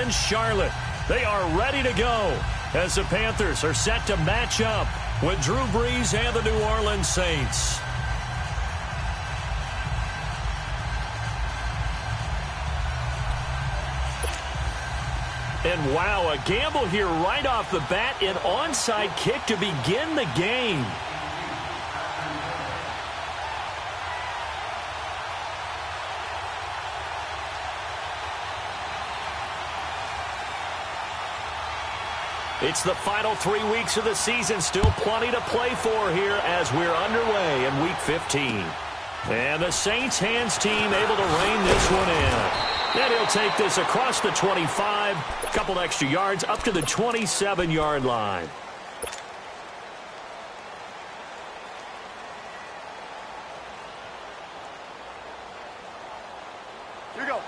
in Charlotte. They are ready to go as the Panthers are set to match up with Drew Brees and the New Orleans Saints. And wow, a gamble here right off the bat, an onside kick to begin the game. It's the final 3 weeks of the season. Still plenty to play for here as we're underway in Week 15. And the Saints hands team able to rein this one in. And he'll take this across the 25, a couple extra yards up to the 27-yard line. Here we go.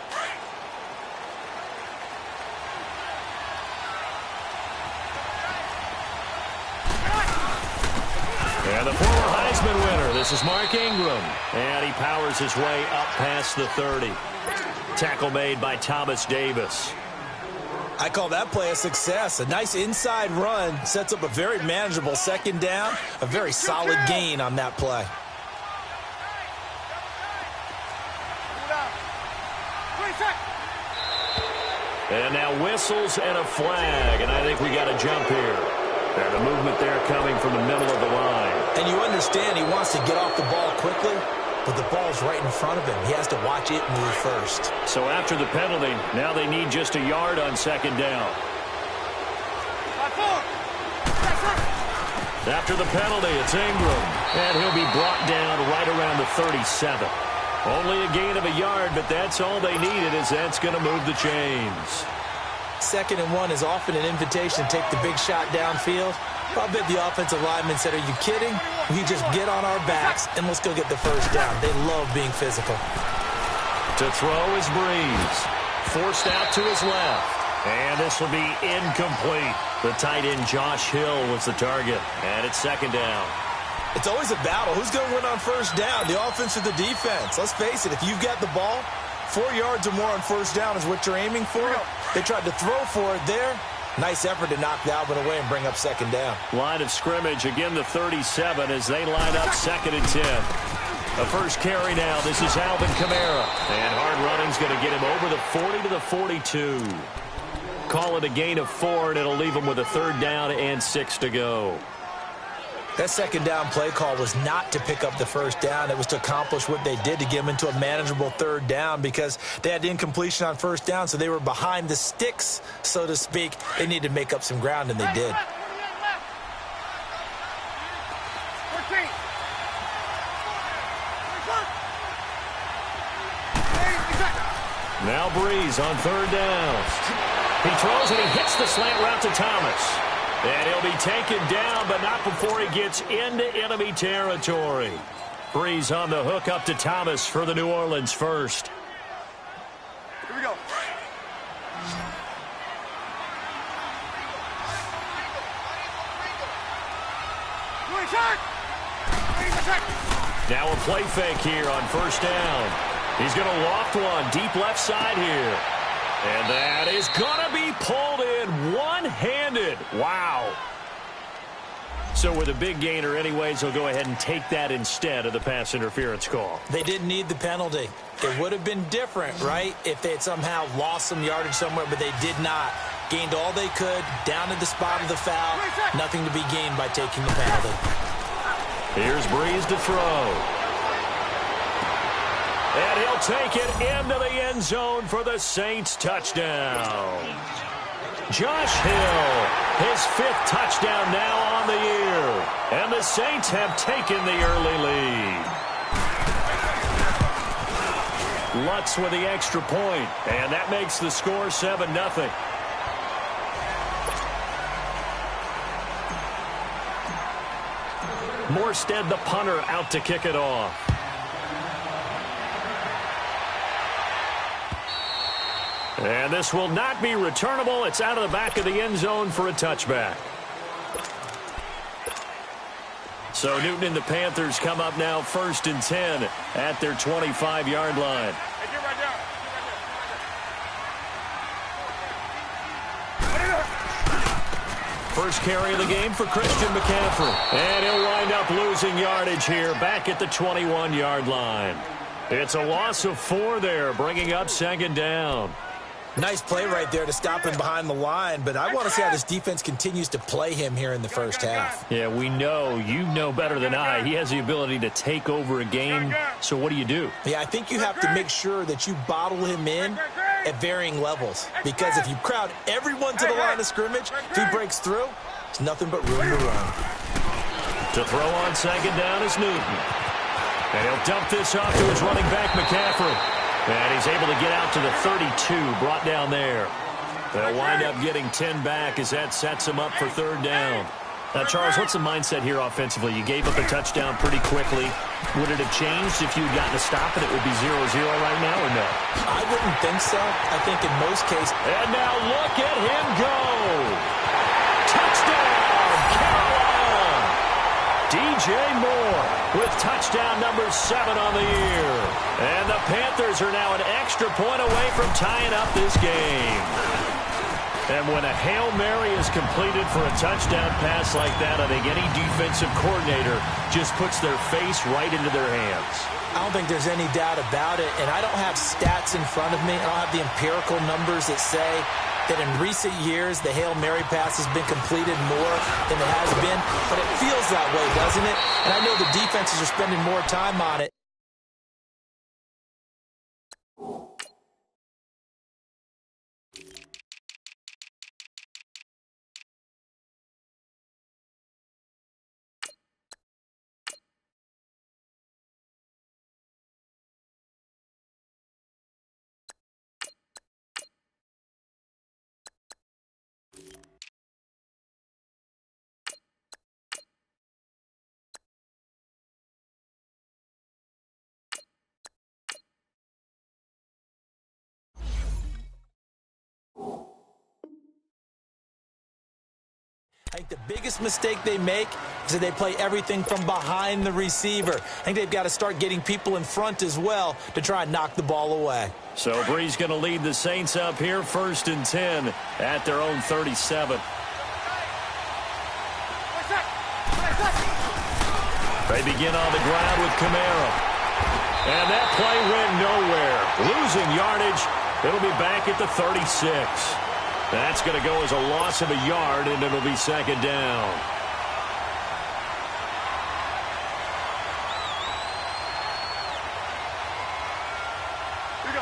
And the former Heisman winner, this is Mark Ingram. And he powers his way up past the 30. Tackle made by Thomas Davis. I call that play a success. A nice inside run sets up a very manageable second down. A very solid gain on that play. And now whistles and a flag. And I think we got a jump here. And the movement there coming from the middle of the line. And you understand he wants to get off the ball quickly, but the ball's right in front of him. He has to watch it move first. So after the penalty, now they need just a yard on second down. After the penalty, it's Ingram. And he'll be brought down right around the 37. Only a gain of a yard, but that's all they needed, as that's going to move the chains. 2nd and 1 is often an invitation to take the big shot downfield. I bet the offensive lineman said, are you kidding? We just get on our backs and let's go get the first down. They love being physical. To throw is Brees. Forced out to his left. And this will be incomplete. The tight end Josh Hill was the target. And it's second down. It's always a battle. Who's going to win on first down, the offense or the defense? Let's face it, if you've got the ball, 4 yards or more on first down is what you're aiming for. They tried to throw for it there. Nice effort to knock the Alvin away and bring up second down. Line of scrimmage, again the 37 as they line up 2nd and 10. The first carry now, this is Alvin Kamara. And hard running's going to get him over the 40 to the 42. Call it a gain of 4, and it'll leave him with a 3rd down and 6 to go. That second down play call was not to pick up the first down. It was to accomplish what they did, to get them into a manageable 3rd down, because they had incompletion on first down, so they were behind the sticks, so to speak. They needed to make up some ground, and they did. Now Brees on 3rd down. He throws and he hits the slant route to Thomas. And he'll be taken down, but not before he gets into enemy territory. Brees on the hook up to Thomas for the New Orleans first. Here we go. Now a play fake here on first down. He's going to loft one deep left side here. And that is going to be pulled in one-handed. Wow. So with a big gainer anyways, he'll go ahead and take that instead of the pass interference call. They didn't need the penalty. It would have been different, right, if they had somehow lost some yardage somewhere, but they did not. Gained all they could, down to the spot of the foul. Nothing to be gained by taking the penalty. Here's Brees to throw. And he'll take it into the end zone for the Saints touchdown. Josh Hill, his 5th touchdown now on the year. And the Saints have taken the early lead. Lutz with the extra point, and that makes the score 7-0. Morstead, the punter, out to kick it off. And this will not be returnable. It's out of the back of the end zone for a touchback. So Newton and the Panthers come up now 1st and 10 at their 25-yard line. first carry of the game for Christian McCaffrey. And he'll wind up losing yardage here back at the 21-yard line. It's a loss of 4 there, bringing up second down. Nice play right there to stop him behind the line, but I want to see how this defense continues to play him here in the first half. Yeah, we know. You know better than I. He has the ability to take over a game, so what do? Yeah, I think you have to make sure that you bottle him in at varying levels, because if you crowd everyone to the line of scrimmage, if he breaks through, it's nothing but room to run. To throw on second down is Newton. And he'll dump this off to his running back, McCaffrey. And he's able to get out to the 32, brought down there. They'll wind up getting 10 back as that sets him up for third down. Now, Charles, what's the mindset here offensively? You gave up a touchdown pretty quickly. Would it have changed if you had gotten a stop and it would be 0-0 right now, or no? I wouldn't think so. I think in most cases. And now look at him go. Touchdown, Carolina. DJ Moore with touchdown number 7 on the year. And the Panthers are now an extra point away from tying up this game. And when a Hail Mary is completed for a touchdown pass like that, I think any defensive coordinator just puts their face right into their hands. I don't think there's any doubt about it, and I don't have stats in front of me. I don't have the empirical numbers that say that in recent years the Hail Mary pass has been completed more than it has been, but it feels that way, doesn't it? And I know the defenses are spending more time on it. I think the biggest mistake they make is that they play everything from behind the receiver. I think they've got to start getting people in front as well to try and knock the ball away. So Bree's going to lead the Saints up here, 1st and 10 at their own 37. They begin on the ground with Kamara. And that play went nowhere. Losing yardage. It'll be back at the 36. That's going to go as a loss of a yard, and it'll be second down.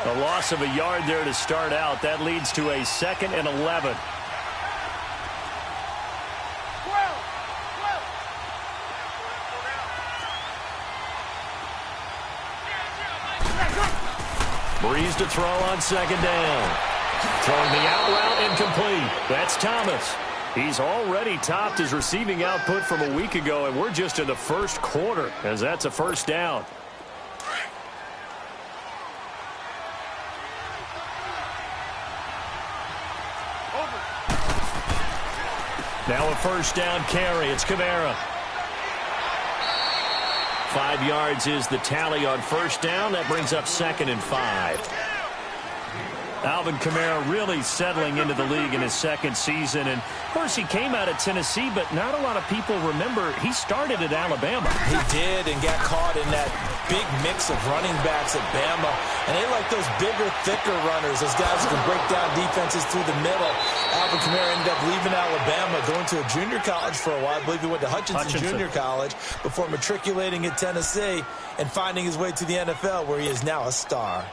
A loss of a yard there to start out. That leads to a 2nd and 11. Breeze to throw on second down. Throwing the out route incomplete. That's Thomas. He's already topped his receiving output from a week ago, and we're just in the first quarter as that's a first down. Now a first down carry. It's Kamara. 5 yards is the tally on first down. That brings up 2nd and 5. Alvin Kamara really settling into the league in his 2nd season. And, of course, he came out of Tennessee, but not a lot of people remember he started at Alabama. He did, and got caught in that big mix of running backs at Bama. And they like those bigger, thicker runners, those guys who can break down defenses through the middle. Alvin Kamara ended up leaving Alabama, going to a junior college for a while. I believe he went to Hutchinson Junior College before matriculating at Tennessee and finding his way to the NFL, where he is now a star.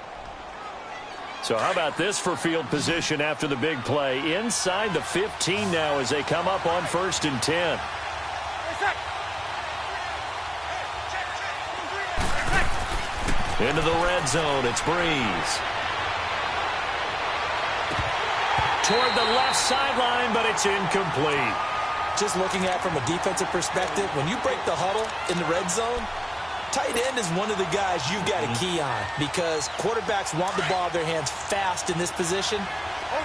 So how about this for field position after the big play? Inside the 15 now as they come up on 1st and 10. Into the red zone, it's Breeze. Toward the left sideline, but it's incomplete. Just looking at it from a defensive perspective, when you break the huddle in the red zone, tight end is one of the guys you've got a key on, because quarterbacks want the ball in their hands fast in this position,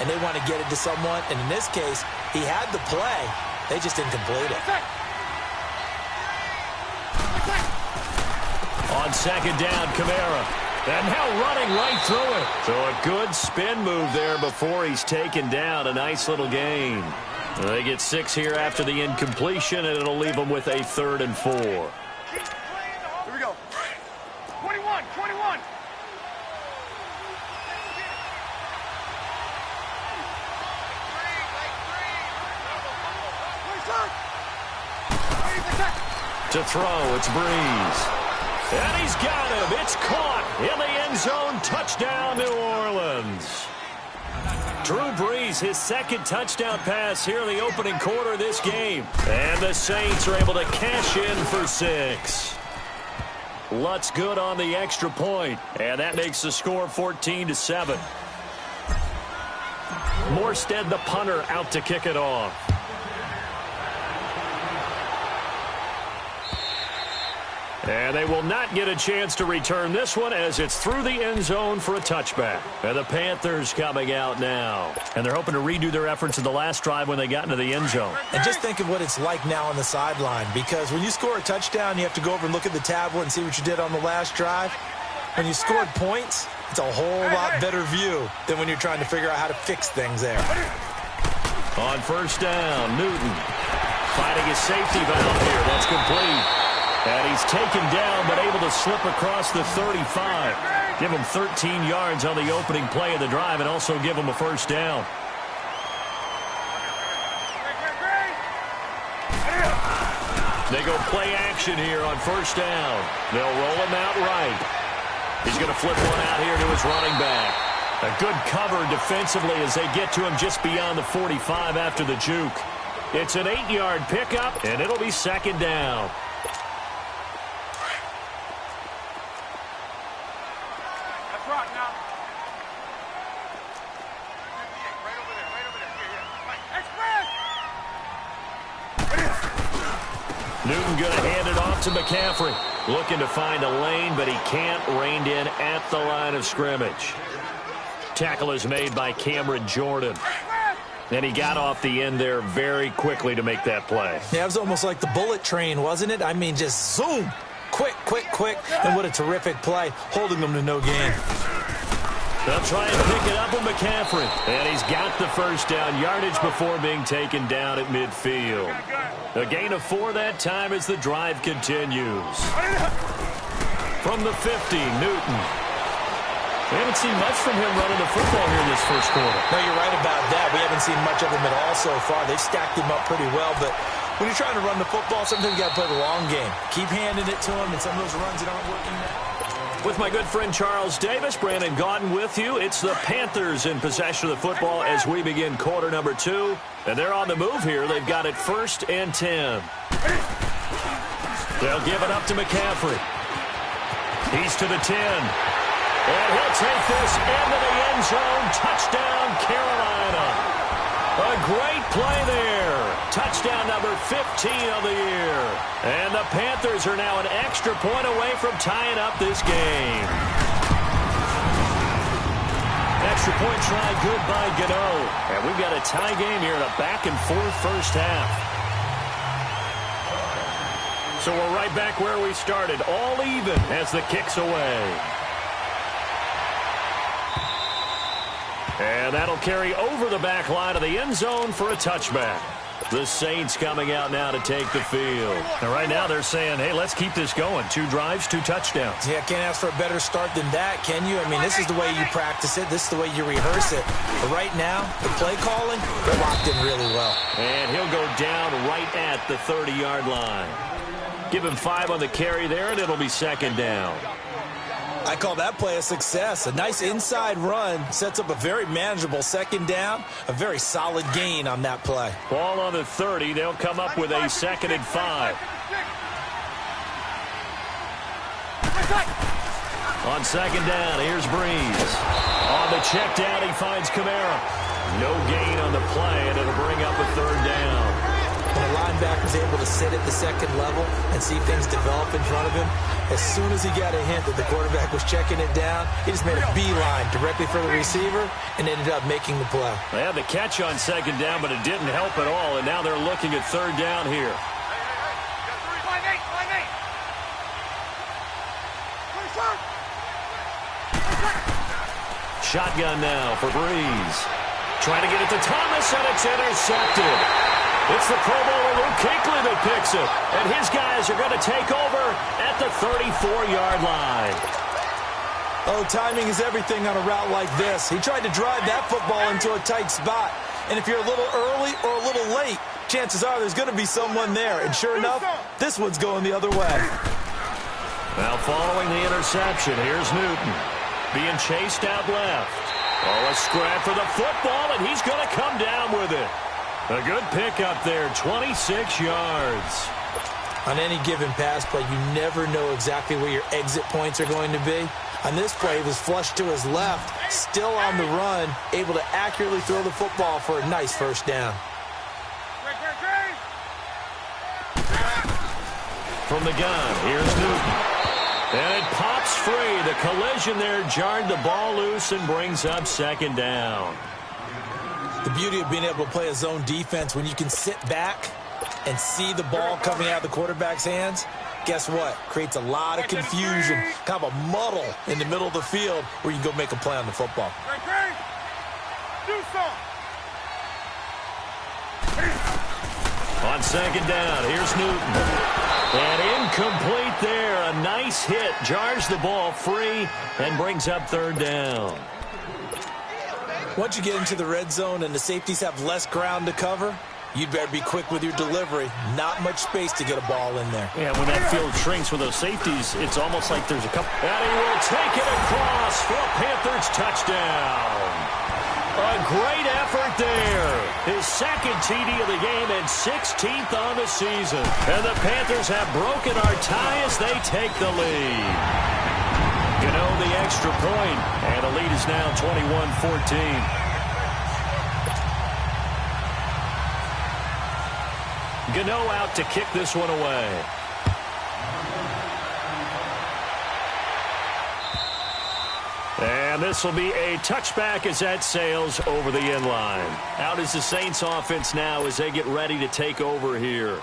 and they want to get it to someone. And in this case, he had the play. They just didn't complete it. On second down, Kamara. And now running right through it. So a good spin move there before he's taken down. A nice little gain. They get 6 here after the incompletion, and it'll leave them with a 3rd and 4. Here we go. 21, 21. To throw, it's Breeze. And he's got him. It's caught in the end zone. Touchdown, New Orleans. Drew Brees, his 2nd touchdown pass here in the opening quarter of this game. And the Saints are able to cash in for 6. Lutz good on the extra point. And that makes the score 14-7. Morstead, the punter, out to kick it off. And they will not get a chance to return this one as it's through the end zone for a touchback. And the Panthers coming out now. And they're hoping to redo their efforts in the last drive when they got into the end zone. And just think of what it's like now on the sideline, because when you score a touchdown, you have to go over and look at the tablet and see what you did on the last drive. When you scored points, it's a whole lot better view than when you're trying to figure out how to fix things there. On first down, Newton fighting his safety valve here. That's complete. And he's taken down but able to slip across the 35. Give him 13 yards on the opening play of the drive and also give him a first down. They go play action here on first down. They'll roll him out right. He's going to flip one out here to his running back. A good cover defensively as they get to him just beyond the 45 after the juke. It's an 8-yard pickup, and it'll be 2nd down. Newton going to hand it off to McCaffrey. Looking to find a lane, but he can't. Reined in at the line of scrimmage. Tackle is made by Cameron Jordan. And he got off the end there very quickly to make that play. Yeah, it was almost like the bullet train, wasn't it? I mean, just zoom. Quick, quick, quick. And what a terrific play, holding them to no gain. They'll try and pick it up with McCaffrey. And he's got the first down yardage before being taken down at midfield. A gain of 4 that time as the drive continues. From the 50, Newton. We haven't seen much from him running the football here this first quarter. No, you're right about that. We haven't seen much of him at all so far. They've stacked him up pretty well, but when you're trying to run the football, sometimes you got to play the long game. Keep handing it to him, and some of those runs that aren't working now. With my good friend Charles Davis, Brandon Gaudin with you. It's the Panthers in possession of the football as we begin quarter number 2. And they're on the move here. They've got it 1st and 10. They'll give it up to McCaffrey. He's to the 10. And he'll take this into the end zone. Touchdown, Carolina. A great play there. Touchdown number 15 of the year. And the Panthers are now an extra point away from tying up this game. Extra point try good by Gano. And we've got a tie game here in a back-and-forth first half. So we're right back where we started. All even as the kick's away. And that'll carry over the back line of the end zone for a touchback. The Saints coming out now to take the field. And right now they're saying, hey, let's keep this going. 2 drives, 2 touchdowns. Yeah, can't ask for a better start than that, can you? I mean, this is the way you practice it. This is the way you rehearse it. But right now, the play calling, they're locked in really well. And he'll go down right at the 30-yard line. Give him 5 on the carry there, and it'll be 2nd down. I call that play a success. A nice inside run sets up a very manageable 2nd down. A very solid gain on that play. Ball on the 30. They'll come up with a 2nd and 5. On 2nd down, here's Breeze. On the check down, he finds Kamara. No gain on the play, and it'll bring up a 3rd down. When a linebacker's able to sit at the 2nd level and see things develop in front of him, as soon as he got a hint that the quarterback was checking it down, he just made a beeline directly for the receiver and ended up making the play. They had the catch on 2nd down, but it didn't help at all, and now they're looking at 3rd down here. Shotgun now for Breeze. trying to get it to Thomas, and it's intercepted. It's the Pro Bowler Luke Kuechly that picks it, and his guys are going to take over at the 34-yard line. Oh, timing is everything on a route like this. He tried to drive that football into a tight spot. And if you're a little early or a little late, chances are there's going to be someone there. And sure enough, this one's going the other way. Now following the interception, here's Newton being chased out left. Oh, a scrap for the football, and he's going to come down with it. A good pickup there, 26 yards. On any given pass play, you never know exactly where your exit points are going to be. On this play, he was flushed to his left, still on the run, able to accurately throw the football for a nice first down. From the gun, here's Newton. And it pops free. The collision there jarred the ball loose and brings up second down. The beauty of being able to play a zone defense when you can sit back and see the ball coming out of the quarterback's hands, guess what? Creates a lot of confusion, kind of a muddle in the middle of the field where you can go make a play on the football. On second down, here's Newton. And incomplete there. A nice hit. Jars the ball free and brings up third down. Once you get into the red zone and the safeties have less ground to cover, you'd better be quick with your delivery. Not much space to get a ball in there. Yeah, when that field shrinks with those safeties, it's almost like there's a couple. And he will take it across for a Panthers touchdown. A great effort there. His second TD of the game and 16th on the season. And the Panthers have broken our tie as they take the lead. Gano the extra point, and the lead is now 21-14. Gano out to kick this one away. And this will be a touchback as that sails over the end line. Out is the Saints offense now as they get ready to take over here.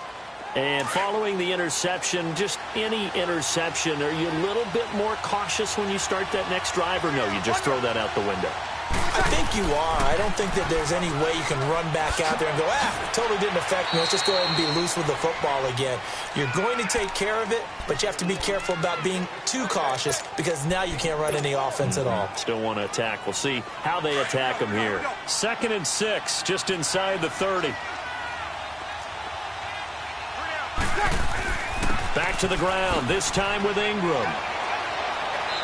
And following the interception, just any interception, are you a little bit more cautious when you start that next drive, or no, you just throw that out the window? I think you are. I don't think that there's any way you can run back out there and go, totally didn't affect me. Let's just go ahead and be loose with the football again. You're going to take care of it, but you have to be careful about being too cautious because now you can't run any offense at all. Still want to attack. We'll see how they attack them here. 2nd and 6, just inside the 30. Back to the ground, this time with Ingram.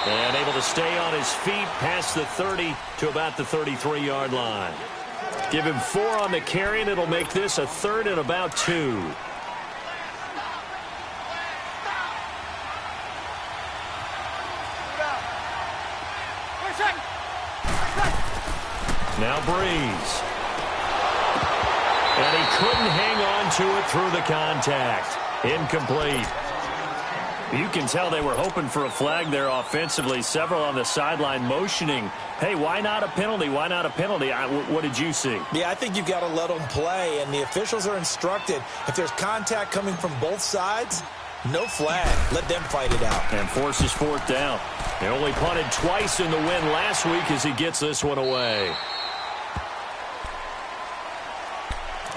And able to stay on his feet past the 30 to about the 33-yard line. Give him 4 on the carry, and it'll make this a 3rd and about 2. Now Breeze. And he couldn't hang on to it through the contact. Incomplete. You can tell they were hoping for a flag there offensively. Several on the sideline motioning, hey, why not a penalty? Why not a penalty? What did you see? Yeah, I think you've got to let them play, and the officials are instructed. If there's contact coming from both sides, no flag. Let them fight it out. And forces 4th down. They only punted twice in the win last week as he gets this one away.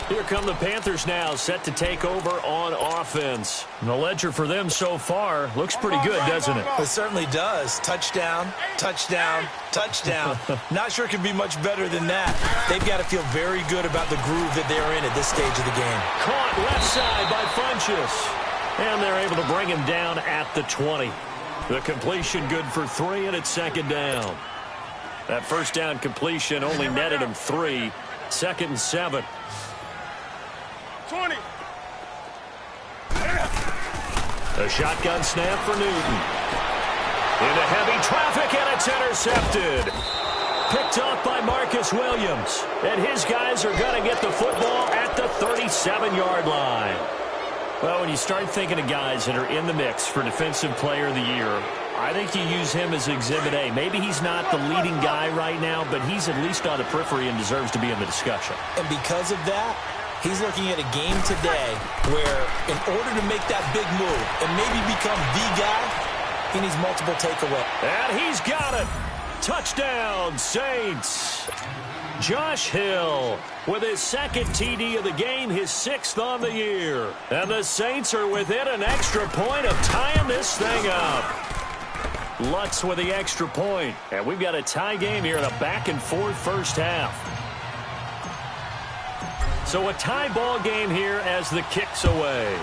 Here come the Panthers now, set to take over on offense. And the ledger for them so far looks pretty good, doesn't it? It certainly does. Touchdown, touchdown, touchdown. Not sure it can be much better than that. They've got to feel very good about the groove that they're in at this stage of the game. Caught left side by Funchess. And they're able to bring him down at the 20. The completion good for 3, and it's 2nd down. That first down completion only netted him 3. 2nd and 7. 20. A shotgun snap for Newton. Into heavy traffic, and it's intercepted. Picked off by Marcus Williams. And his guys are going to get the football at the 37-yard line. Well, when you start thinking of guys that are in the mix for Defensive Player of the Year, I think you use him as Exhibit A. Maybe he's not the leading guy right now, but he's at least on the periphery and deserves to be in the discussion. And because of that, he's looking at a game today where in order to make that big move and maybe become the guy, he needs multiple takeaways. And he's got it. Touchdown, Saints. Josh Hill with his second TD of the game, his 6th on the year. And the Saints are within an extra point of tying this thing up. Lutz with the extra point. And we've got a tie game here in a back-and-forth first half. So a tie ball game here as the kick's away.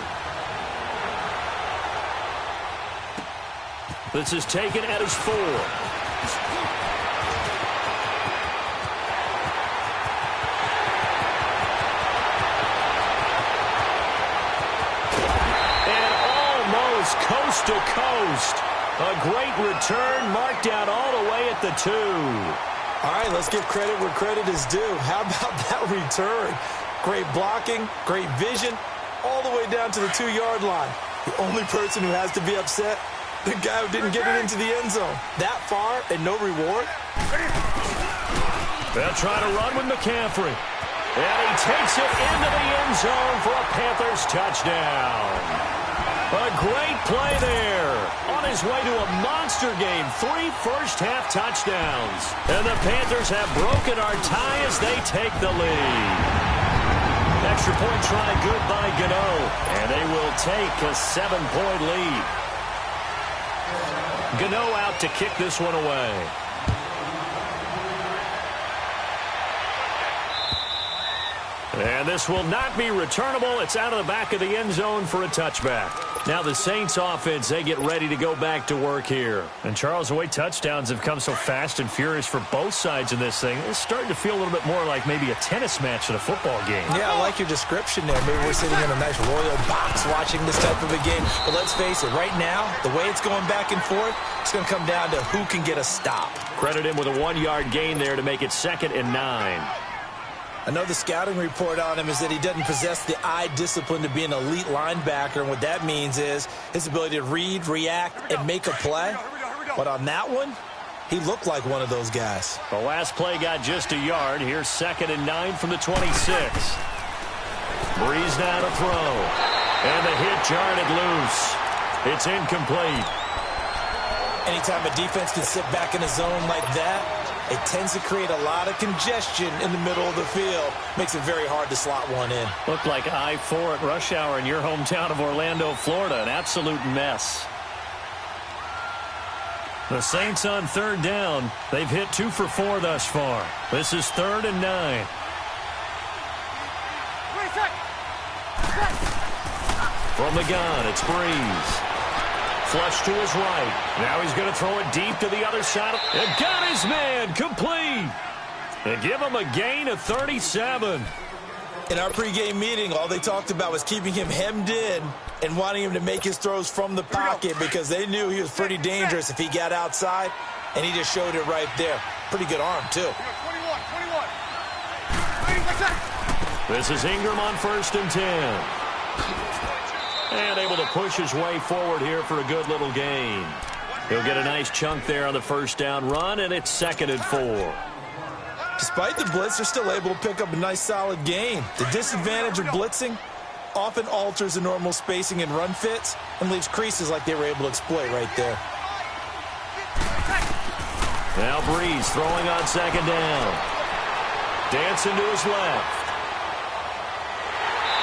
This is taken at his 4. And almost coast to coast. A great return marked down all the way at the 2. All right, let's give credit where credit is due. How about that return? Great blocking, great vision, all the way down to the 2-yard line. The only person who has to be upset, the guy who didn't get it into the end zone. That far and no reward? They'll try to run with McCaffrey. And he takes it into the end zone for a Panthers touchdown. A great play there. On his way to a monster game. 3 first-half touchdowns. And the Panthers have broken our tie as they take the lead. Extra point try good by Gano. And they will take a 7-point lead. Gano out to kick this one away. And this will not be returnable. It's out of the back of the end zone for a touchback. Now the Saints offense, they get ready to go back to work here. And Charles, the way touchdowns have come so fast and furious for both sides in this thing, it's starting to feel a little bit more like maybe a tennis match than a football game. Yeah, I like your description there. Maybe we're sitting in a nice royal box watching this type of a game. But let's face it, right now, the way it's going back and forth, it's going to come down to who can get a stop. Credit him with a 1-yard gain there to make it 2nd and 9. I know the scouting report on him is that he doesn't possess the eye discipline to be an elite linebacker, and what that means is his ability to read, react, and make a play. But on that one, he looked like one of those guys. The last play got just a yard. Here's 2nd and 9 from the 26. Breeze now to throw. And the hit jarred it loose. It's incomplete. Anytime a defense can sit back in a zone like that, it tends to create a lot of congestion in the middle of the field. Makes it very hard to slot one in. Looked like I-4 at rush hour in your hometown of Orlando, Florida. An absolute mess. The Saints on 3rd down. They've hit 2 for 4 thus far. This is 3rd and 9. From the gun, it's Breeze. Flush to his right. Now he's going to throw it deep to the other side. And got his man complete. They give him a gain of 37. In our pregame meeting, all they talked about was keeping him hemmed in and wanting him to make his throws from the pocket because they knew he was pretty dangerous if he got outside, and he just showed it right there. Pretty good arm, too. 21. This is Ingram on 1st and 10. And able to push his way forward here for a good little gain. He'll get a nice chunk there on the 1st down run, and it's 2nd and 4. Despite the blitz, they're still able to pick up a nice solid gain. The disadvantage of blitzing often alters the normal spacing and run fits and leaves creases like they were able to exploit right there. Now Breeze throwing on 2nd down. Dancing to his left.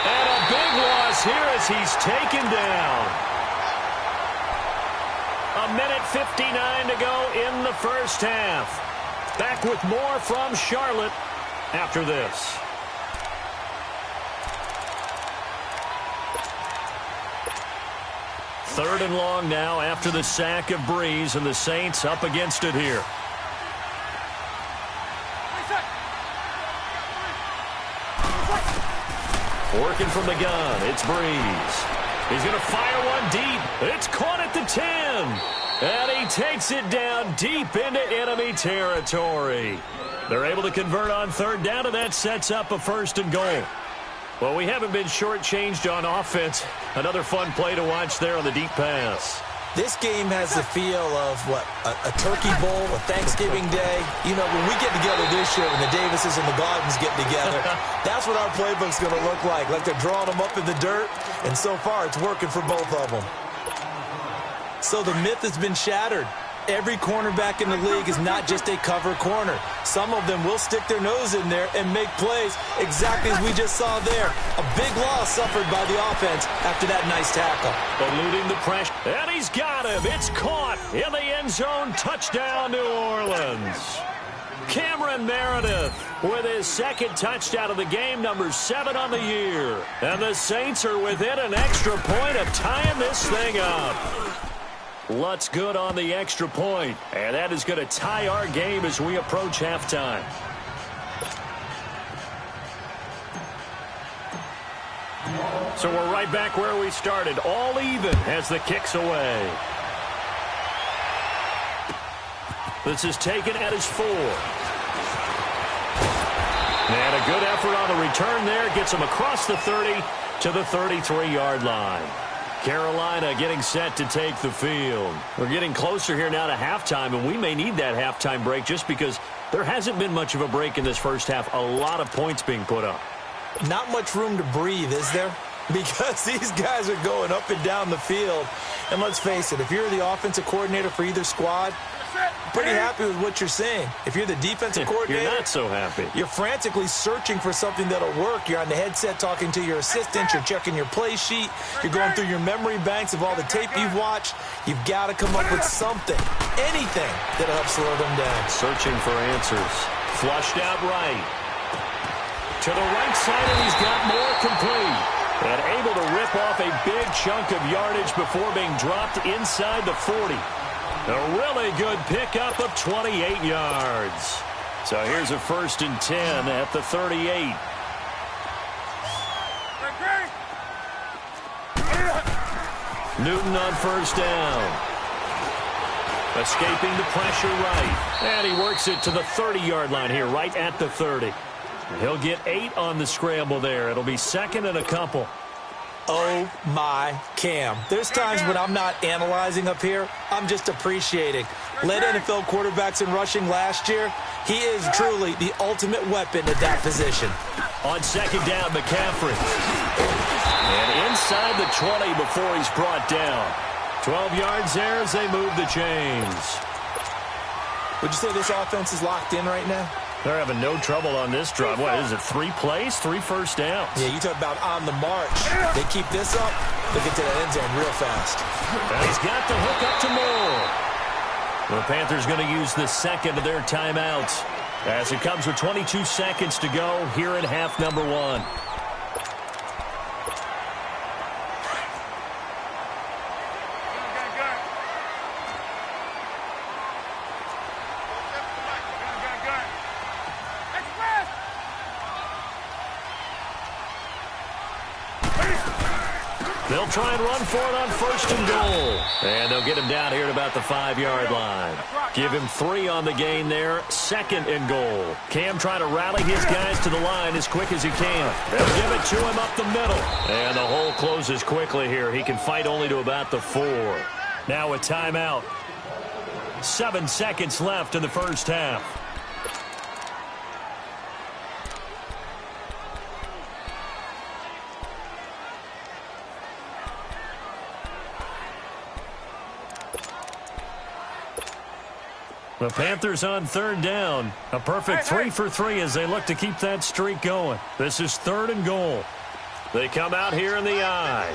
And a big loss here as he's taken down. 1:59 to go in the first half. Back with more from Charlotte after this. Third and long now after the sack of Breeze, and the Saints up against it here. Working from the gun, it's Breeze. He's going to fire one deep. It's caught at the 10. And he takes it down deep into enemy territory. They're able to convert on 3rd down, and that sets up a 1st and goal. Well, we haven't been shortchanged on offense. Another fun play to watch there on the deep pass. This game has the feel of, a Turkey Bowl, a Thanksgiving Day. You know, when we get together this year, when the Davises and the Gardens get together, that's what our playbook's going to look like. Like they're drawing them up in the dirt, and so far it's working for both of them. So the myth has been shattered. Every cornerback in the league is not just a cover corner. Some of them will stick their nose in there and make plays exactly as we just saw there. A big loss suffered by the offense after that nice tackle. Eluding the pressure. And he's got him. It's caught in the end zone. Touchdown, New Orleans. Cameron Meredith with his second touchdown of the game, number 7 on the year. And the Saints are within an extra point of tying this thing up. Lutz good on the extra point, and that is going to tie our game as we approach halftime. So we're right back where we started, all even as the kick's away. This is taken at his 4. And a good effort on the return there. Gets him across the 30 to the 33-yard line. Carolina getting set to take the field. We're getting closer here now to halftime, and we may need that halftime break just because there hasn't been much of a break in this first half. A lot of points being put up. Not much room to breathe, is there? Because these guys are going up and down the field. And let's face it, if you're the offensive coordinator for either squad, pretty happy with what you're seeing. If you're the defensive coordinator, you're not so happy. You're frantically searching for something that'll work. You're on the headset talking to your assistant. You're checking your play sheet. You're going through your memory banks of all the tape you've watched. You've got to come up with something, anything that'll help slow them down. Searching for answers. Flushed out right. To the right side, and he's got more complete. And able to rip off a big chunk of yardage before being dropped inside the 40. A really good pickup of 28 yards. So here's a 1st and 10 at the 38. Newton on 1st down. Escaping the pressure right. And he works it to the 30-yard line here, right at the 30. He'll get 8 on the scramble there. It'll be 2nd and a couple. Oh, my Cam. There's times when I'm not analyzing up here. I'm just appreciating. Led NFL quarterbacks in rushing last year. He is truly the ultimate weapon at that position. On 2nd down, McCaffrey. And inside the 20 before he's brought down. 12 yards there as they move the chains. Would you say this offense is locked in right now? They're having no trouble on this drive. What is it, 3 plays, 3 first downs? Yeah, you talk about on the march. They keep this up, they get to the end zone real fast. And he's got the hook up to Moore. The Panthers going to use the 2nd of their timeouts as it comes with 22 seconds to go here in half number 1. They'll try and run for it on 1st and goal. And they'll get him down here at about the 5-yard line. Give him 3 on the gain there. 2nd and goal. Cam trying to rally his guys to the line as quick as he can. They'll give it to him up the middle. And the hole closes quickly here. He can fight only to about the 4. Now a timeout. 7 seconds left in the first half. The Panthers on 3rd down. A perfect 3 for 3 as they look to keep that streak going. This is 3rd and goal. They come out here in the eye.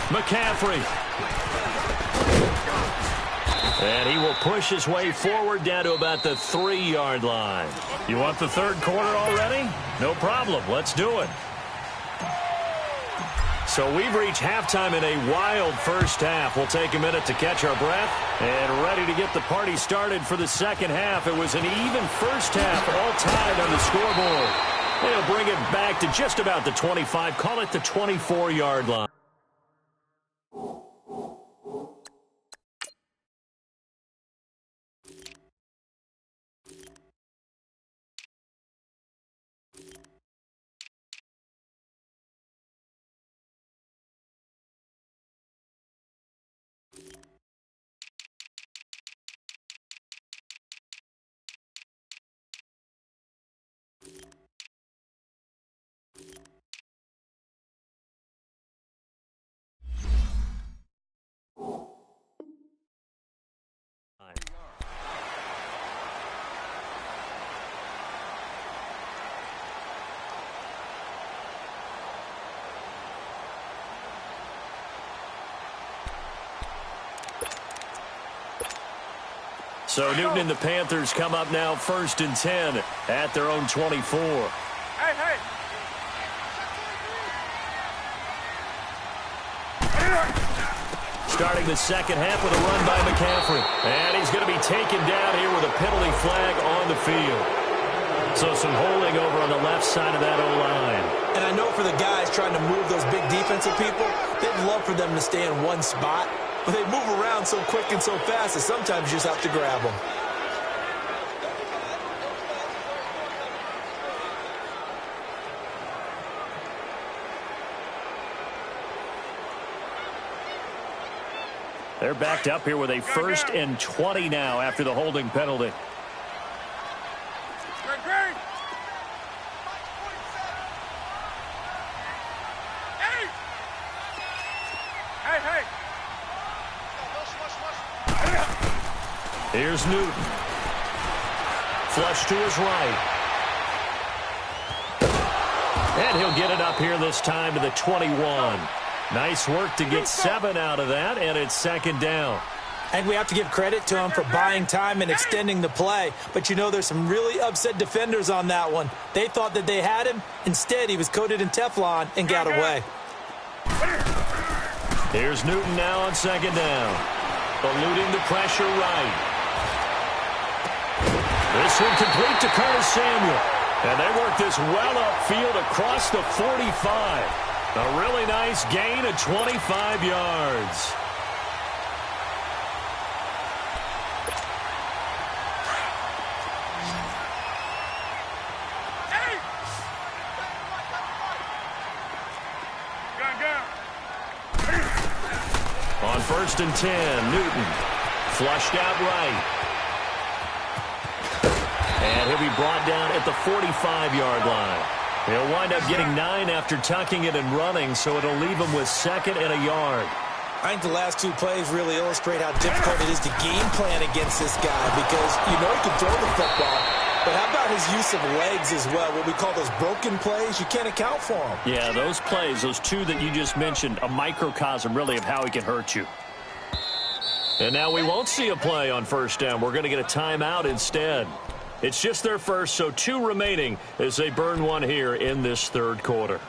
McCaffrey. And he will push his way forward down to about the 3-yard line. You want the 3rd quarter already? No problem. Let's do it. So we've reached halftime in a wild first half. We'll take a minute to catch our breath and ready to get the party started for the second half. It was an even first half, all tied on the scoreboard. They'll bring it back to just about the 25, call it the 24-yard line. So Newton and the Panthers come up now 1st and 10 at their own 24. Hey. Starting the second half with a run by McCaffrey. And he's going to be taken down here with a penalty flag on the field. So some holding over on the left side of that O-line. And I know for the guys trying to move those big defensive people, they'd love for them to stay in one spot. But they move around so quick and so fast that sometimes you just have to grab them. They're backed up here with a 1st and 20 now after the holding penalty. Here's Newton. Flush to his right. And he'll get it up here this time to the 21. Nice work to get 7 out of that, and it's 2nd down. And we have to give credit to him for buying time and extending the play. But, you know, there's some really upset defenders on that one. They thought that they had him. Instead, he was coated in Teflon and got away. Here's Newton now on 2nd down. Eluding the pressure right. This one complete to Curtis Samuel. And they work this well upfield across the 45. A really nice gain of 25 yards. On 1st and 10, Newton flushed out right. And he'll be brought down at the 45-yard line. He'll wind up getting 9 after tucking it and running, so it'll leave him with 2nd and a yard. I think the last 2 plays really illustrate how difficult it is to game plan against this guy because you know he can throw the football, but how about his use of legs as well? What we call those broken plays, you can't account for them. Yeah, those plays, those 2 that you just mentioned, a microcosm really of how he can hurt you. And now we won't see a play on 1st down. We're going to get a timeout instead. It's just their first, so 2 remaining as they burn one here in this 3rd quarter.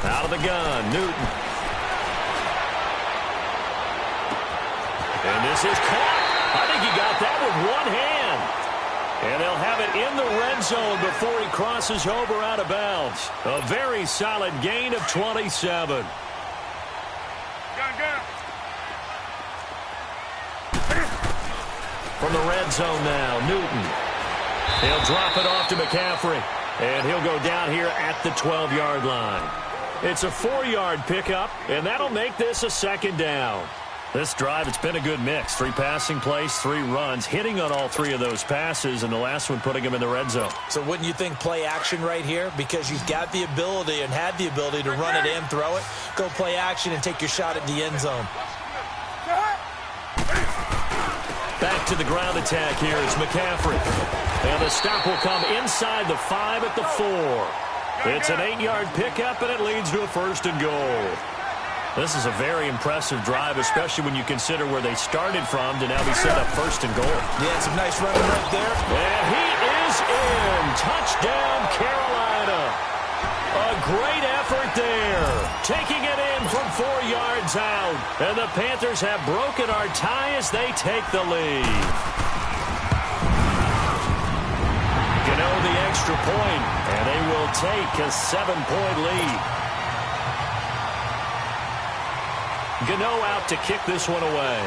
Out of the gun, Newton. And this is caught. I think he got that with one hand. And they'll have it in the red zone before he crosses over out of bounds. A very solid gain of 27. From the red zone now, Newton. He'll drop it off to McCaffrey. And he'll go down here at the 12-yard line. It's a 4-yard pickup, and that'll make this a 2nd down. This drive, it's been a good mix. 3 passing plays, 3 runs, hitting on all 3 of those passes, and the last one putting him in the red zone. So wouldn't you think play action right here? Because you've got the ability and had the ability to run it and throw it. Go play action and take your shot at the end zone. Back to the ground attack here is McCaffrey. And the stop will come inside the 5 at the 4. It's an 8-yard pickup, and it leads to a 1st and goal. This is a very impressive drive, especially when you consider where they started from to now be set up 1st and goal. Yeah, some nice running right there. And he is in. Touchdown, Carolina. A great effort there. Taking it in from 4 yards out. And the Panthers have broken our tie as they take the lead. Gano the extra point, and they will take a 7-point lead. Gano out to kick this one away.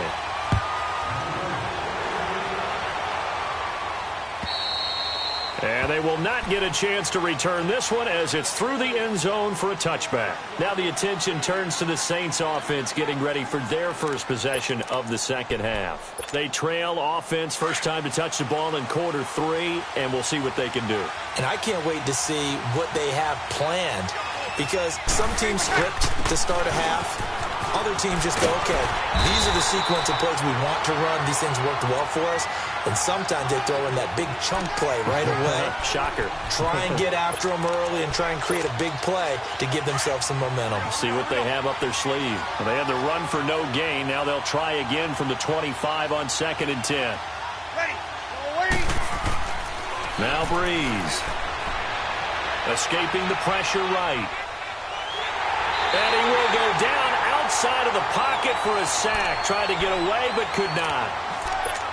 And they will not get a chance to return this one as it's through the end zone for a touchback. Now the attention turns to the Saints offense getting ready for their first possession of the 2nd half. They trail offense, first time to touch the ball in quarter 3, and we'll see what they can do. And I can't wait to see what they have planned because some teams script to start a half. Other teams just go, okay, these are the sequence of plays we want to run. These things worked well for us. And sometimes they throw in that big chunk play right away. Shocker. Try and get after them early and try and create a big play to give themselves some momentum. See what they have up their sleeve. They had the run for no gain. Now they'll try again from the 25 on 2nd and 10. Ready. Away. Now Breeze. Escaping the pressure right. And he will go down outside of the pocket for a sack. Tried to get away, but could not.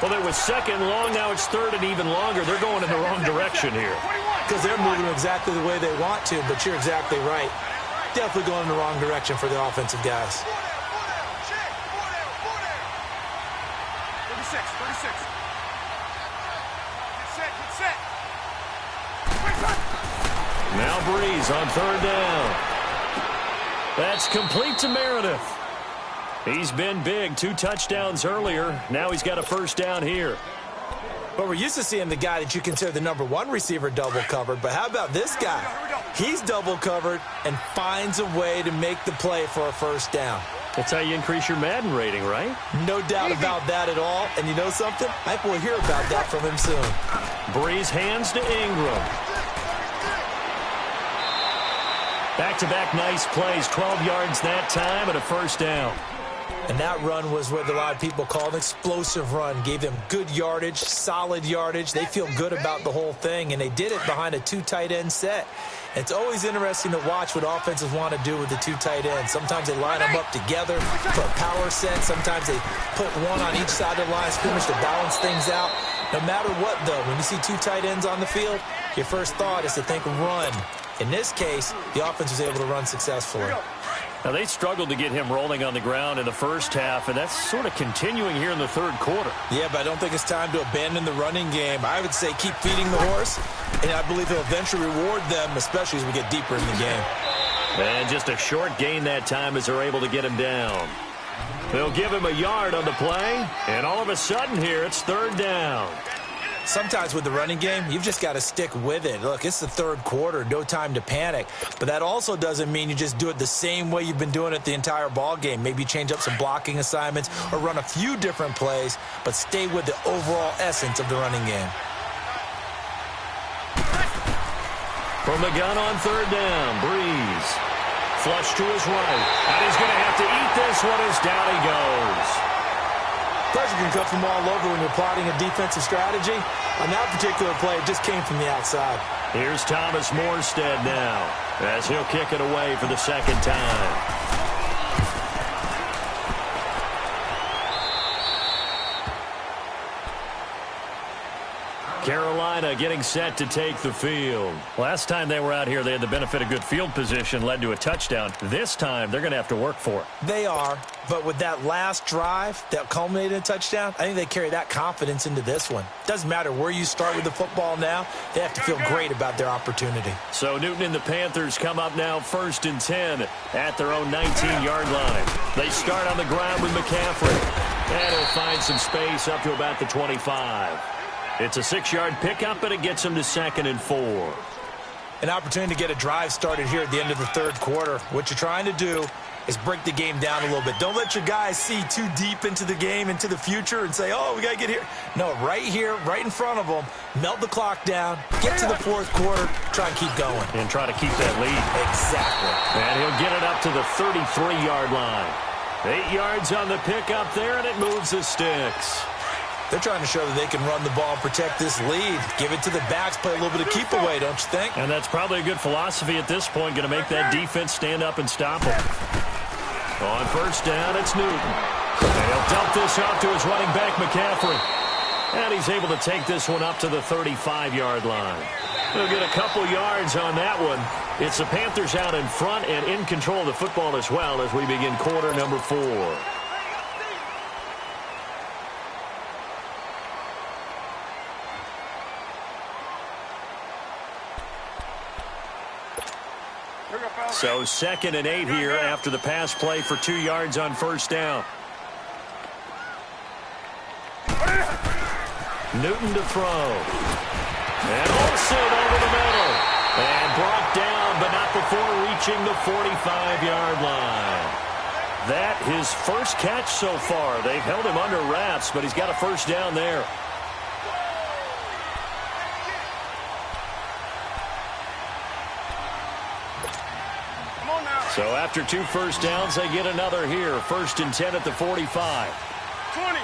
Well, it was 2nd long. Now it's 3rd and even longer. They're going in the wrong direction here. Because they're moving exactly the way they want to, but you're exactly right. Definitely going in the wrong direction for the offensive guys. 36. Get set. Now Breeze on 3rd down. That's complete to Meredith. He's been big. 2 touchdowns earlier. Now he's got a 1st down here. But we're used to seeing the guy that you consider the #1 receiver double covered. But how about this guy? He's double covered and finds a way to make the play for a 1st down. That's how you increase your Madden rating, right? No doubt about that at all. And you know something? I think we'll hear about that from him soon. Breeze hands to Ingram. Back-to-back nice plays. 12 yards that time and a 1st down. And that run was what a lot of people call an explosive run. Gave them good yardage, solid yardage. They feel good about the whole thing, and they did it behind a 2 tight end set. It's always interesting to watch what offenses want to do with the 2 tight ends. Sometimes they line them up together for a power set. Sometimes they put one on each side of the line of scrimmage to balance things out. No matter what, though, when you see 2 tight ends on the field, your first thought is to think run. In this case, the offense was able to run successfully. Now, they struggled to get him rolling on the ground in the first half, and that's sort of continuing here in the 3rd quarter. Yeah, but I don't think it's time to abandon the running game. I would say keep feeding the horse, and I believe he'll eventually reward them, especially as we get deeper in the game. And just a short gain that time as they're able to get him down. They'll give him a yard on the play, and all of a sudden here, it's 3rd down. Sometimes with the running game, you've just got to stick with it. Look, it's the 3rd quarter, no time to panic. But that also doesn't mean you just do it the same way you've been doing it the entire ball game. Maybe change up some blocking assignments or run a few different plays, but stay with the overall essence of the running game. From the gun on 3rd down, Breeze. Flush to his right. And he's going to have to eat this one as down he goes. Pressure can come from all over when you're plotting a defensive strategy. On that particular play, it just came from the outside. Here's Thomas Morstead now as he'll kick it away for the 2nd time. Carolina getting set to take the field. Last time they were out here, they had the benefit of good field position, led to a touchdown. This time, they're going to have to work for it. They are, but with that last drive that culminated in a touchdown, I think they carry that confidence into this one. Doesn't matter where you start with the football now, they have to feel great about their opportunity. So Newton and the Panthers come up now 1st and 10 at their own 19-yard line. They start on the ground with McCaffrey, and he'll find some space up to about the 25. It's a 6-yard pickup, and it gets him to 2nd and 4. An opportunity to get a drive started here at the end of the 3rd quarter. What you're trying to do is break the game down a little bit. Don't let your guys see too deep into the game, into the future, and say, oh, we got to get here. No, right here, right in front of them, melt the clock down, get to the 4th quarter, try and keep going. And try to keep that lead. Exactly. And he'll get it up to the 33-yard line. 8 yards on the pickup there, and it moves the sticks. They're trying to show that they can run the ball and protect this lead. Give it to the backs, play a little bit of keep away, don't you think? And that's probably a good philosophy at this point, going to make that defense stand up and stop them. On 1st down, it's Newton. And he'll dump this off to his running back, McCaffrey. And he's able to take this one up to the 35-yard line. He'll get a couple yards on that one. It's the Panthers out in front and in control of the football as well as we begin quarter number 4. So 2nd and 8 here after the pass play for 2 yards on 1st down. Newton to throw. And Olsen over the middle. And brought down, but not before reaching the 45-yard line. That his first catch so far. They've held him under wraps, but he's got a first down there. Come on now. So after 2 first downs, they get another here. 1st and 10 at the 45. 20.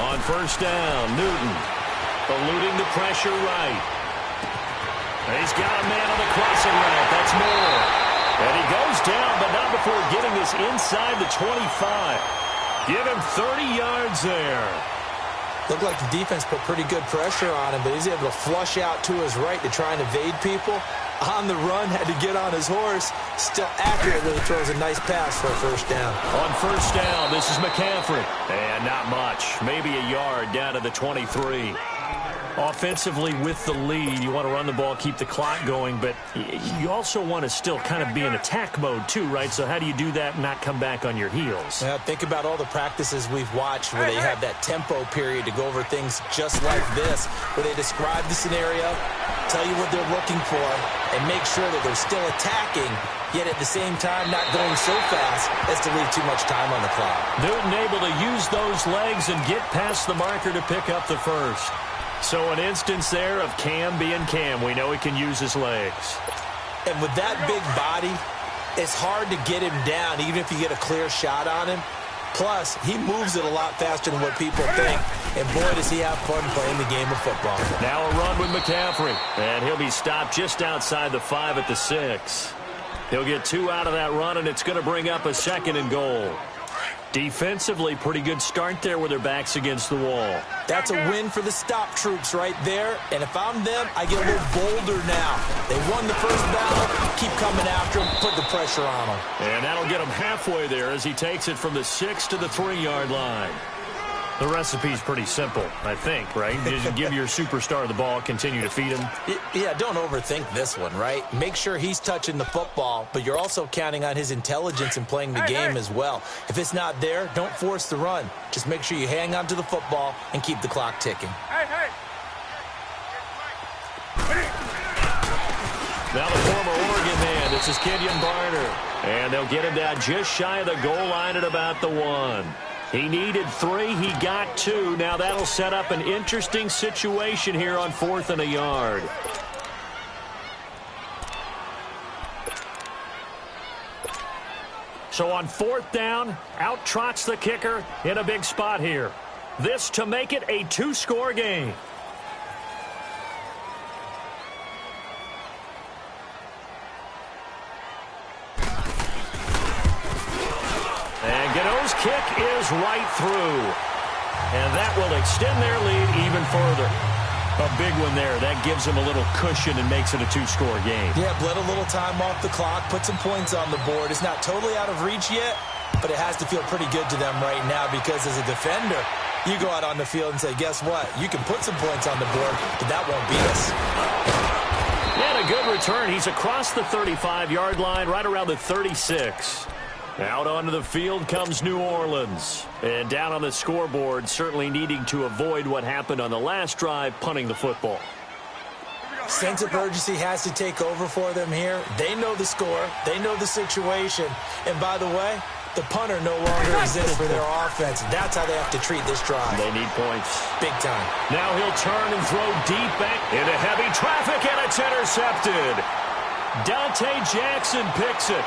On first down, Newton eluding the pressure right. He's got a man on the crossing route. That's Moore. And he goes down, but not before getting this inside the 25. Give him 30 yards there. Looked like the defense put pretty good pressure on him, but he's able to flush out to his right to try and evade people. On the run, had to get on his horse. Still accurately throws a nice pass for a first down. On first down, this is McCaffrey. And not much. Maybe a yard down to the 23. Offensively, with the lead, you want to run the ball, keep the clock going, but you also want to still kind of be in attack mode too, right? So how do you do that and not come back on your heels? Yeah, think about all the practices we've watched where they have that tempo period to go over things just like this, where they describe the scenario, tell you what they're looking for, and make sure that they're still attacking, yet at the same time not going so fast as to leave too much time on the clock. Newton able to use those legs and get past the marker to pick up the first. So an instance there of Cam being Cam. We know he can use his legs. And with that big body, it's hard to get him down, even if you get a clear shot on him. Plus, he moves it a lot faster than what people think. And boy, does he have fun playing the game of football. Now a run with McCaffrey. And he'll be stopped just outside the 5 at the 6. He'll get 2 out of that run, and it's going to bring up a 2nd and goal. Defensively, pretty good start there with their backs against the wall. That's a win for the stop troops right there. And if I'm them, I get a little bolder now. They won the first battle. Keep coming after them. Put the pressure on them. And that'll get him halfway there as he takes it from the 6 to the 3-yard line. The recipe's pretty simple, I think, right? Just give your superstar the ball, continue to feed him. Yeah, don't overthink this one, right? Make sure he's touching the football, but you're also counting on his intelligence in playing the game as well. If it's not there, don't force the run. Just make sure you hang on to the football and keep the clock ticking. Now the former Oregon man, this is Kenyon Barner. And they'll get him down just shy of the goal line at about the 1. He needed 3. He got 2. Now that'll set up an interesting situation here on 4th and a yard. So on 4th down, out trots the kicker in a big spot here. This to make it a 2-score game. And Gano's kick is right through. And that will extend their lead even further. A big one there. That gives them a little cushion and makes it a 2-score game. Yeah, bled a little time off the clock, put some points on the board. It's not totally out of reach yet, but it has to feel pretty good to them right now because as a defender, you go out on the field and say, guess what? You can put some points on the board, but that won't beat us. And a good return. He's across the 35-yard line, right around the 36. Out onto the field comes New Orleans. And down on the scoreboard, certainly needing to avoid what happened on the last drive, punting the football. Sense of urgency has to take over for them here. They know the score. They know the situation. And by the way, the punter no longer exists for their offense. That's how they have to treat this drive. They need points. Big time. Now he'll turn and throw deep back into heavy traffic, and it's intercepted. Dante Jackson picks it.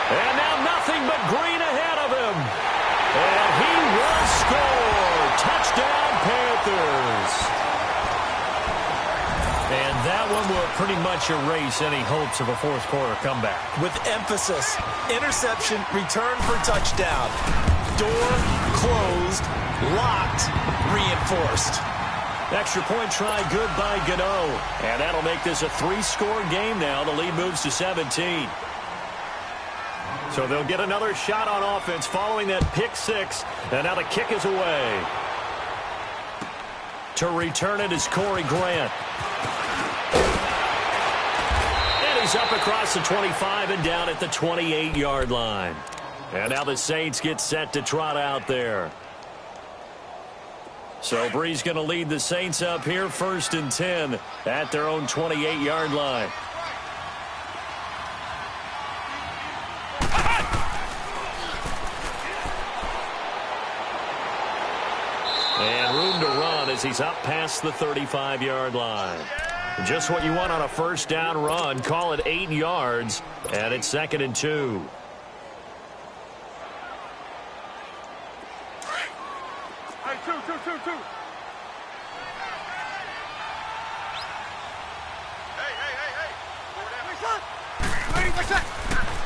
And now nothing but green ahead of him. And he will score. Touchdown, Panthers. And that one will pretty much erase any hopes of a fourth-quarter comeback. With emphasis, interception, return for touchdown. Door closed, locked, reinforced. Extra point try good by Gano. And that'll make this a 3-score game now. The lead moves to 17. So they'll get another shot on offense following that pick 6. And now the kick is away. To return it is Corey Grant. And he's up across the 25 and down at the 28-yard line. And now the Saints get set to trot out there. So Bree's going to lead the Saints up here, 1st and 10 at their own 28-yard line. as he's up past the 35-yard line. Just what you want on a first down run. Call it 8 yards, and it's 2nd and 2. Hey, two.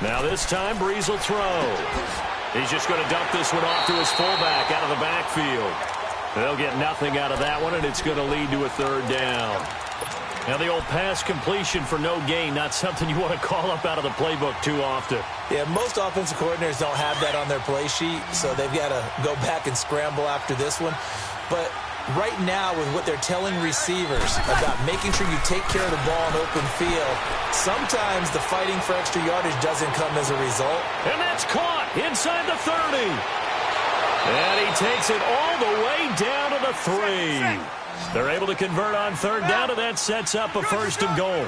Now this time, Breeze will throw. He's just going to dump this one off to his fullback out of the backfield. They'll get nothing out of that one, and it's going to lead to a 3rd down. Now the old pass completion for no gain, not something you want to call up out of the playbook too often. Yeah, most offensive coordinators don't have that on their play sheet, so they've got to go back and scramble after this one. But right now, with what they're telling receivers about making sure you take care of the ball in open field, sometimes the fighting for extra yardage doesn't come as a result. And that's caught inside the 30. And he takes it all the way down to the 3. They're able to convert on 3rd down, and that sets up a 1st and goal.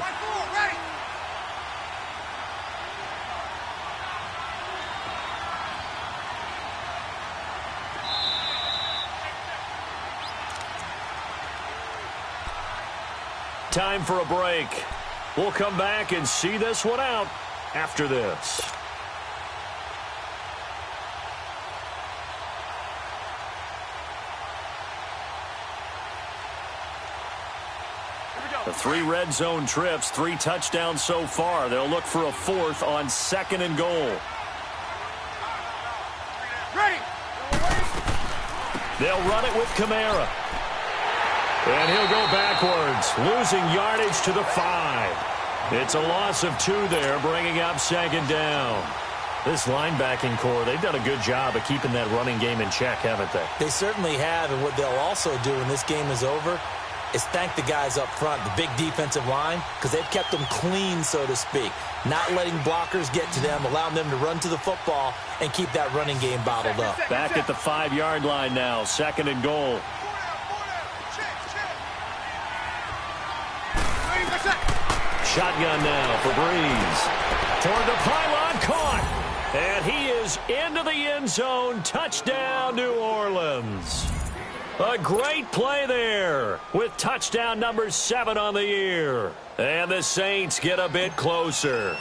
Time for a break. We'll come back and see this one out after this. The 3 red zone trips, 3 touchdowns so far. They'll look for a 4th on 2nd and goal. Ready. They'll run it with Kamara. And he'll go backwards, losing yardage to the 5. It's a loss of 2 there, bringing up 2nd down. This linebacking core, they've done a good job of keeping that running game in check, haven't they? They certainly have, and what they'll also do when this game is over is thank the guys up front, the big defensive line, because they've kept them clean, so to speak. Not letting blockers get to them, allowing them to run to the football and keep that running game bottled up. Back at the 5-yard line now, 2nd and goal. Shotgun now for Breeze. Toward the pylon, caught. And he is into the end zone. Touchdown, New Orleans. A great play there with touchdown number 7 on the year. And the Saints get a bit closer.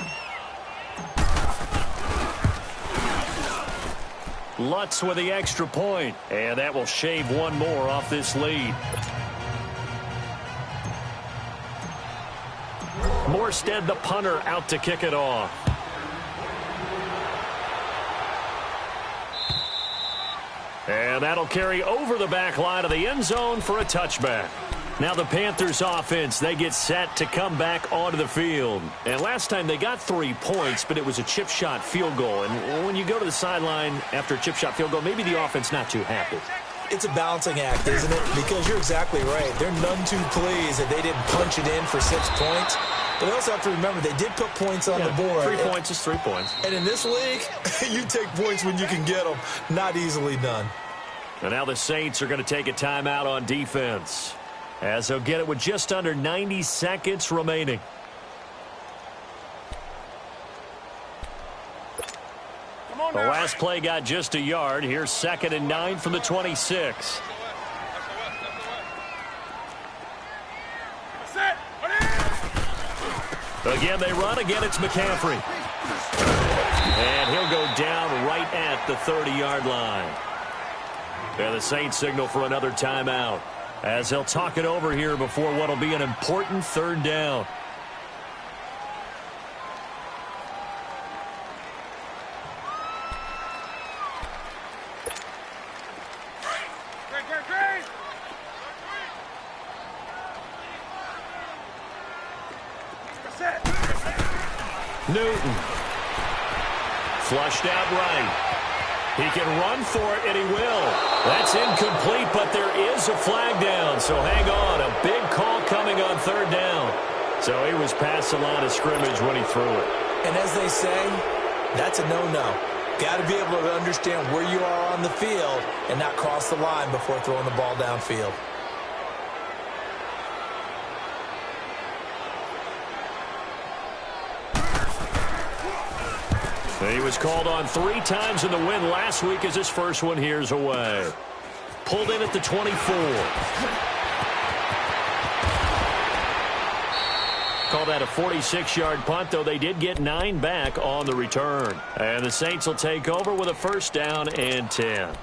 Lutz with the extra point, and that will shave 1 more off this lead. Morstead, the punter, out to kick it off. And that'll carry over the back line of the end zone for a touchback. Now the Panthers offense, they get set to come back onto the field. And last time they got 3 points, but it was a chip shot field goal. And when you go to the sideline after a chip shot field goal, maybe the offense not too happy. It's a balancing act, isn't it? Because you're exactly right. They're none too pleased that they didn't punch it in for 6 points. But they also have to remember they did put points on the board. 3 points is 3 points. And in this league, you take points when you can get them. Not easily done. And now the Saints are going to take a timeout on defense, as they'll get it with just under 90 seconds remaining. The last play got just a yard. Here's 2nd and 9 from the 26. Again, they run. Again, it's McCaffrey. And he'll go down right at the 30-yard line. And the Saints signal for another timeout, as they'll talk it over here before what will be an important 3rd down. Newton. Flushed out right. He can run for it, and he will. That's incomplete, but there is a flag down, so hang on. A big call coming on 3rd down. So he was past the line of scrimmage when he threw it. And as they say, that's a no-no. Got to be able to understand where you are on the field and not cross the line before throwing the ball downfield. He was called on 3 times in the win last week as his first one here's away. pulled in at the 24. Call that a 46-yard punt, though they did get 9 back on the return. And the Saints will take over with a first down and 10.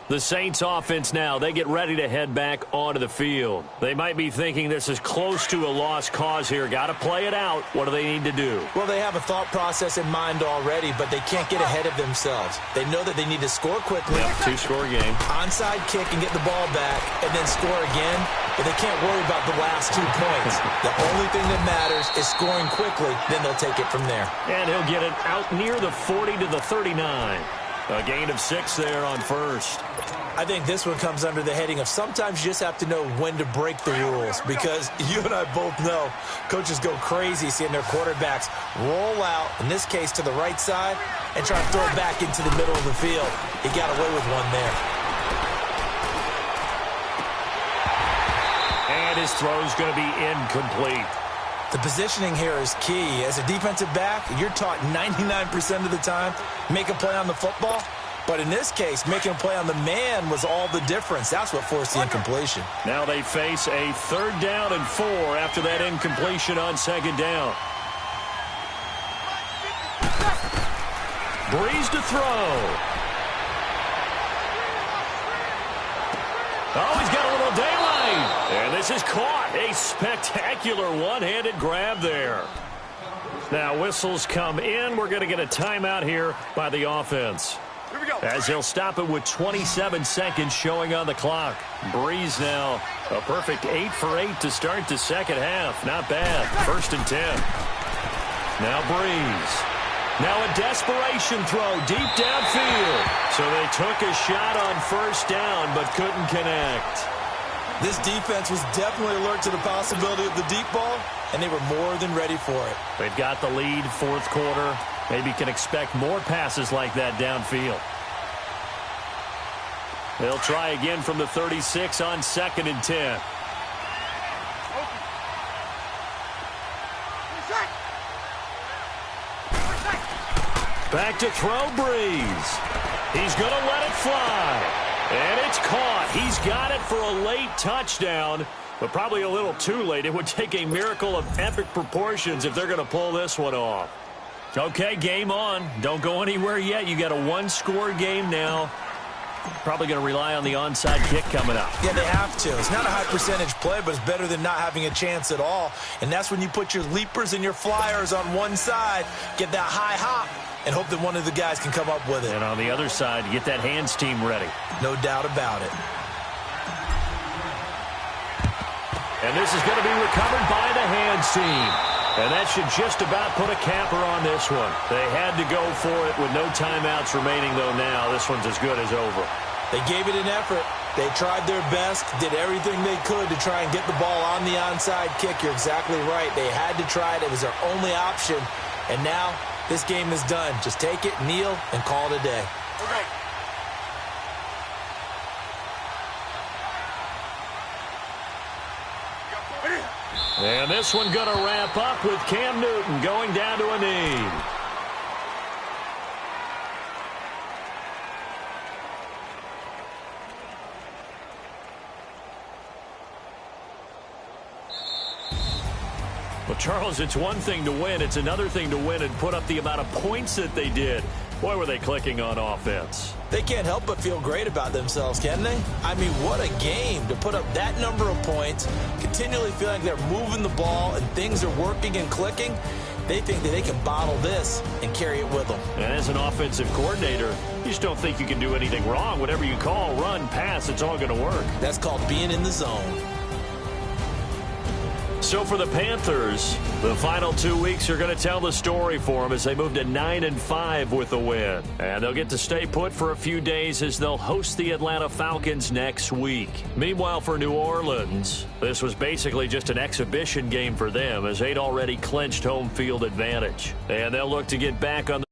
The Saints offense now, they get ready to head back onto the field. They might be thinking this is close to a lost cause here. Got to play it out. What do they need to do? Well, they have a thought process in mind already, but they can't get ahead of themselves. They know that they need to score quickly. Yep, 2-score game. Onside kick and get the ball back, and then score again. But they can't worry about the last 2 points. The only thing that matters is scoring quickly. Then they'll take it from there. And he'll get it out near the 40 to the 39. A gain of 6 there on first. I think this one comes under the heading of sometimes you just have to know when to break the rules, because you and I both know coaches go crazy seeing their quarterbacks roll out, in this case to the right side, and try to throw it back into the middle of the field. He got away with one there. And his throw's going to be incomplete. The positioning here is key. As a defensive back, you're taught 99% of the time, make a play on the football. But in this case, making a play on the man was all the difference. That's what forced the incompletion. Now they face a 3rd down and 4 after that incompletion on 2nd down. Breeze to throw. Oh, he's got a little daylight. And this is caught. A spectacular one-handed grab there. Now whistles come in. We're going to get a timeout here by the offense. Here we go. As they'll stop it with 27 seconds showing on the clock. Breeze now a perfect 8 for 8 to start the second half. Not bad. 1st and 10. Now Breeze. Now a desperation throw deep downfield. So they took a shot on 1st down but couldn't connect. This defense was definitely alert to the possibility of the deep ball, and they were more than ready for it. They've got the lead 4th quarter. Maybe can expect more passes like that downfield. They'll try again from the 36 on 2nd and 10. Back to throw Breeze. He's going to let it fly. And it's caught. He's got it for a late touchdown, but probably a little too late. It would take a miracle of epic proportions if they're going to pull this one off. Okay, game on. Don't go anywhere yet. You got a 1-score game now. Probably going to rely on the onside kick coming up. Yeah, they have to. It's not a high percentage play, but it's better than not having a chance at all. And that's when you put your leapers and your flyers on one side, get that high hop, and hope that one of the guys can come up with it. And on the other side, get that hands team ready. No doubt about it. And this is going to be recovered by the hands team. And that should just about put a capper on this one. They had to go for it with no timeouts remaining, though now this one's as good as over. They gave it an effort. They tried their best, did everything they could to try and get the ball on the onside kick. You're exactly right. They had to try it. It was their only option. And now this game is done. Just take it, kneel, and call it a day. Okay. And this one going to wrap up with Cam Newton going down to a knee. Well, Charles, it's one thing to win. It's another thing to win and put up the amount of points that they did. Boy, were they clicking on offense. They can't help but feel great about themselves, can they? I mean, what a game to put up that number of points, continually feeling like they're moving the ball and things are working and clicking. They think that they can bottle this and carry it with them. And as an offensive coordinator, you just don't think you can do anything wrong. Whatever you call, run, pass, it's all going to work. That's called being in the zone. So for the Panthers, the final 2 weeks are going to tell the story for them as they move to 9-5 with a win. And they'll get to stay put for a few days as they'll host the Atlanta Falcons next week. Meanwhile, for New Orleans, this was basically just an exhibition game for them as they'd already clinched home field advantage. And they'll look to get back on the